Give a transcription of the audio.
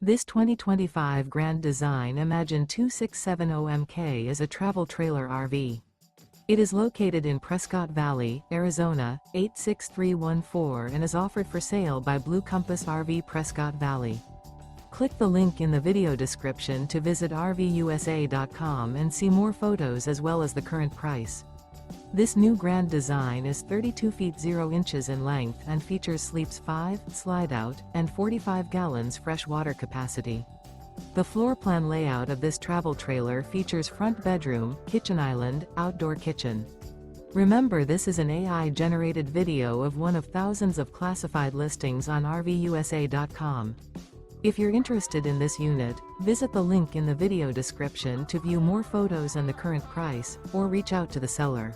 This 2025 Grand Design Imagine 2670MK is a travel trailer RV. It is located in Prescott Valley, Arizona, 86314 and is offered for sale by Blue Compass RV Prescott Valley. Click the link in the video description to visit RVUSA.com and see more photos as well as the current price. This new Grand Design is 32 feet 0 inches in length and features sleeps 5, slide-out, and 45 gallons fresh water capacity. The floor plan layout of this travel trailer features front bedroom, kitchen island, outdoor kitchen. Remember, this is an AI-generated video of one of thousands of classified listings on RVUSA.com. If you're interested in this unit, visit the link in the video description to view more photos and the current price, or reach out to the seller.